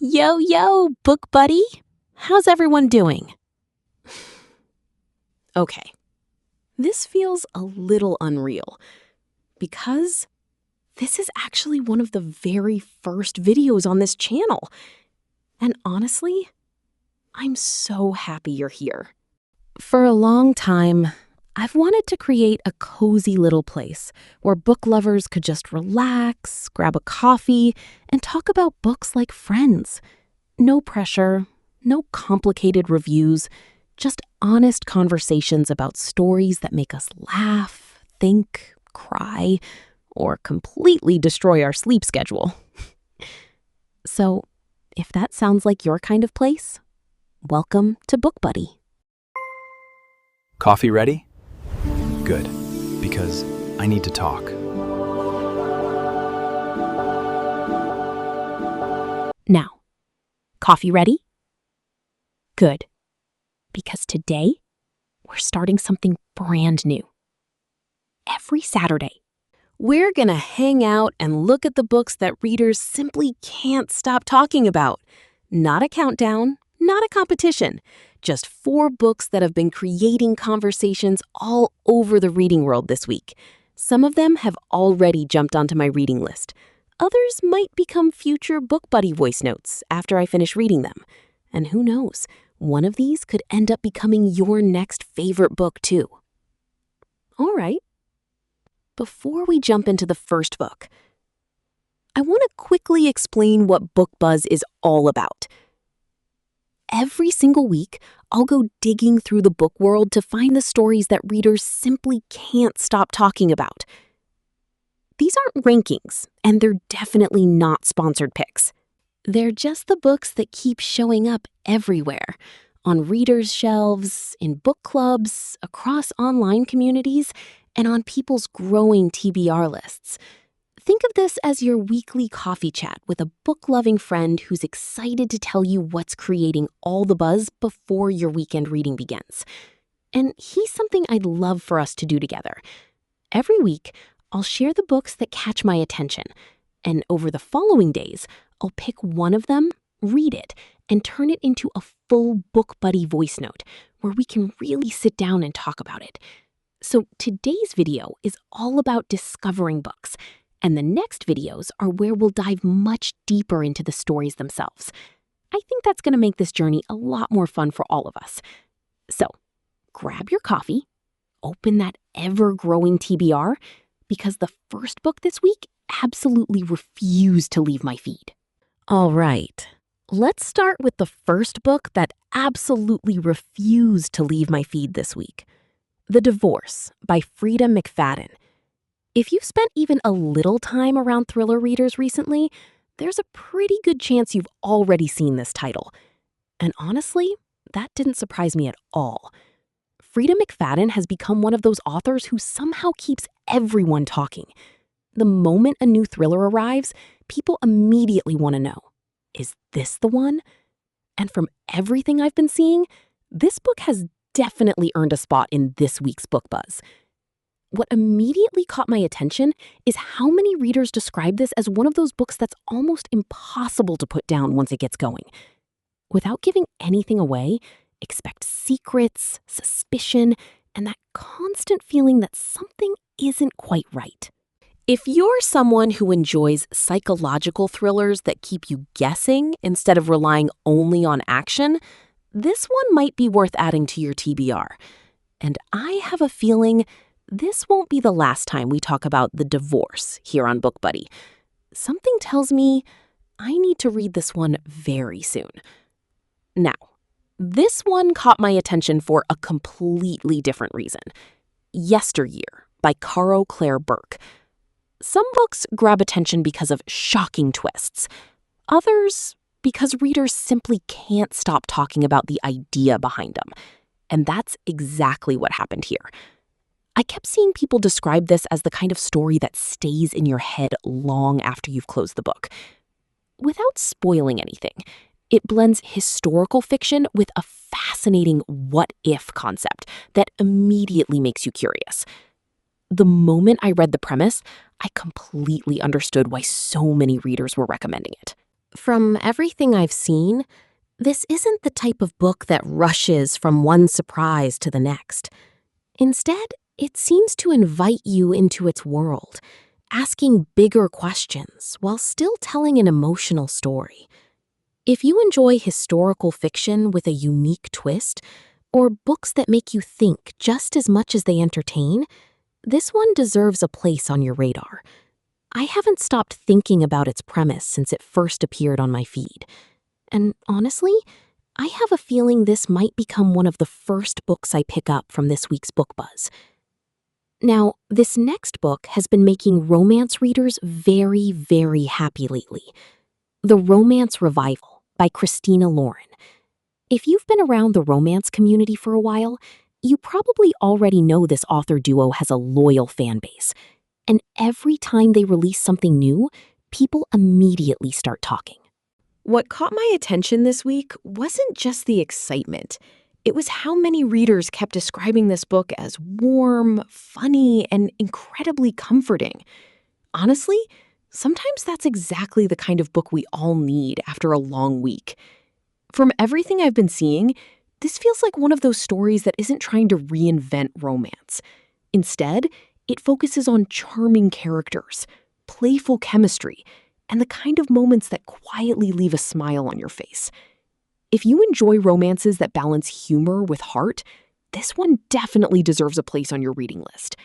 Yo, yo, book buddy. How's everyone doing? Okay, this feels a little unreal because this is actually one of the very first videos on this channel. And honestly, I'm so happy you're here. For a long time, I've wanted to create a cozy little place where book lovers could just relax, grab a coffee, and talk about books like friends. No pressure, no complicated reviews, just honest conversations about stories that make us laugh, think, cry, or completely destroy our sleep schedule. So, if that sounds like your kind of place, welcome to BookBuddy. Coffee ready? Good, because I need to talk. Now, coffee ready? Good, because today we're starting something brand new. Every Saturday, we're gonna hang out and look at the books that readers simply can't stop talking about. Not a countdown, not a competition, just 4 books that have been creating conversations all over the reading world this week. Some of them have already jumped onto my reading list. Others might become future BookBuddy voice notes after I finish reading them. And who knows, one of these could end up becoming your next favorite book too. All right. Before we jump into the first book, I want to quickly explain what BookBuzz is all about. Every single week, I'll go digging through the book world to find the stories that readers simply can't stop talking about. These aren't rankings, and they're definitely not sponsored picks. They're just the books that keep showing up everywhere, on readers' shelves, in book clubs, across online communities, and on people's growing TBR lists. Think of this as your weekly coffee chat with a book-loving friend who's excited to tell you what's creating all the buzz before your weekend reading begins. And he's something I'd love for us to do together. Every week, I'll share the books that catch my attention, and over the following days, I'll pick one of them, read it, and turn it into a full BookBuddy voice note where we can really sit down and talk about it. So today's video is all about discovering books, and the next videos are where we'll dive much deeper into the stories themselves. I think that's going to make this journey a lot more fun for all of us. So, grab your coffee, open that ever-growing TBR, because the first book this week absolutely refused to leave my feed. All right, let's start with the first book that absolutely refused to leave my feed this week. The Divorce by Freida McFadden. If you've spent even a little time around thriller readers recently, there's a pretty good chance you've already seen this title. And honestly, that didn't surprise me at all. Freida McFadden has become one of those authors who somehow keeps everyone talking. The moment a new thriller arrives, people immediately want to know, is this the one? And from everything I've been seeing, this book has definitely earned a spot in this week's BookBuzz. What immediately caught my attention is how many readers describe this as one of those books that's almost impossible to put down once it gets going. Without giving anything away, expect secrets, suspicion, and that constant feeling that something isn't quite right. If you're someone who enjoys psychological thrillers that keep you guessing instead of relying only on action, this one might be worth adding to your TBR. And I have a feeling this won't be the last time we talk about The Divorce here on BookBuddy. Something tells me I need to read this one very soon. Now, this one caught my attention for a completely different reason. Yesteryear by Caro Burke. Some books grab attention because of shocking twists. Others because readers simply can't stop talking about the idea behind them. And that's exactly what happened here. I kept seeing people describe this as the kind of story that stays in your head long after you've closed the book. Without spoiling anything, it blends historical fiction with a fascinating what-if concept that immediately makes you curious. The moment I read the premise, I completely understood why so many readers were recommending it. From everything I've seen, this isn't the type of book that rushes from one surprise to the next. Instead, it seems to invite you into its world, asking bigger questions while still telling an emotional story. If you enjoy historical fiction with a unique twist, or books that make you think just as much as they entertain, this one deserves a place on your radar. I haven't stopped thinking about its premise since it first appeared on my feed. And honestly, I have a feeling this might become one of the first books I pick up from this week's BookBuzz. Now, this next book has been making romance readers very, very happy lately. The Romance Revival by Christina Lauren. If you've been around the romance community for a while, you probably already know this author duo has a loyal fan base. And every time they release something new, people immediately start talking. What caught my attention this week wasn't just the excitement. It was how many readers kept describing this book as warm, funny, and incredibly comforting. Honestly, sometimes that's exactly the kind of book we all need after a long week. From everything I've been seeing, this feels like one of those stories that isn't trying to reinvent romance. Instead, it focuses on charming characters, playful chemistry, and the kind of moments that quietly leave a smile on your face. If you enjoy romances that balance humor with heart, this one definitely deserves a place on your reading list.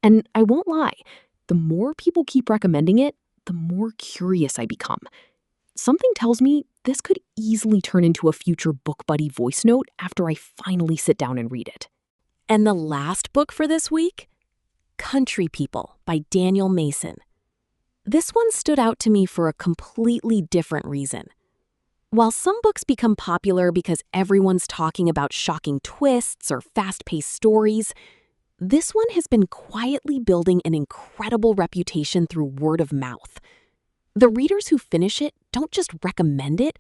And I won't lie, the more people keep recommending it, the more curious I become. Something tells me this could easily turn into a future BookBuddy voice note after I finally sit down and read it. And the last book for this week? Country People by Daniel Mason. This one stood out to me for a completely different reason. While some books become popular because everyone's talking about shocking twists or fast-paced stories, this one has been quietly building an incredible reputation through word of mouth. The readers who finish it don't just recommend it,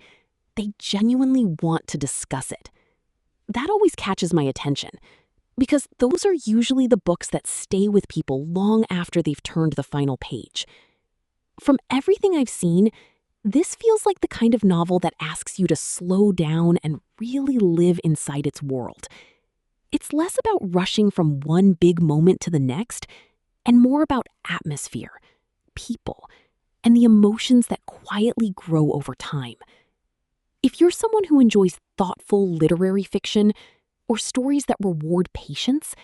they genuinely want to discuss it. That always catches my attention, because those are usually the books that stay with people long after they've turned the final page. From everything I've seen, this feels like the kind of novel that asks you to slow down and really live inside its world. It's less about rushing from one big moment to the next, and more about atmosphere, people, and the emotions that quietly grow over time. If you're someone who enjoys thoughtful literary fiction or stories that reward patience,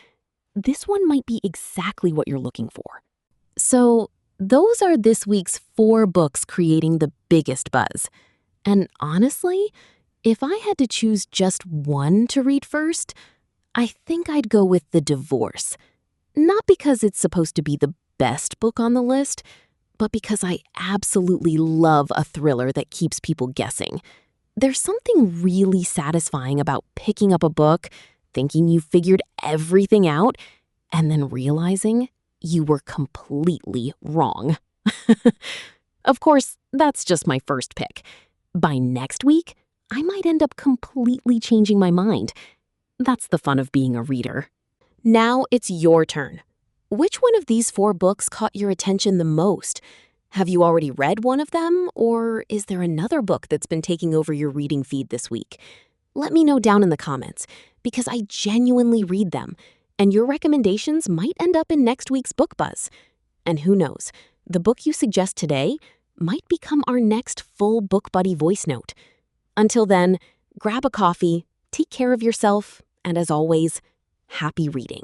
this one might be exactly what you're looking for. So, those are this week's 4 books creating the biggest buzz. And honestly, if I had to choose just one to read first, I think I'd go with The Divorce. Not because it's supposed to be the best book on the list, but because I absolutely love a thriller that keeps people guessing. There's something really satisfying about picking up a book, thinking you figured everything out, and then realizing you were completely wrong. Of course, that's just my first pick. By next week, I might end up completely changing my mind. That's the fun of being a reader. Now it's your turn. Which one of these 4 books caught your attention the most? Have you already read one of them, or is there another book that's been taking over your reading feed this week? Let me know down in the comments, because I genuinely read them, and your recommendations might end up in next week's BookBuzz. And who knows, the book you suggest today might become our next full BookBuddy voice note. Until then, grab a coffee, take care of yourself, and as always, happy reading.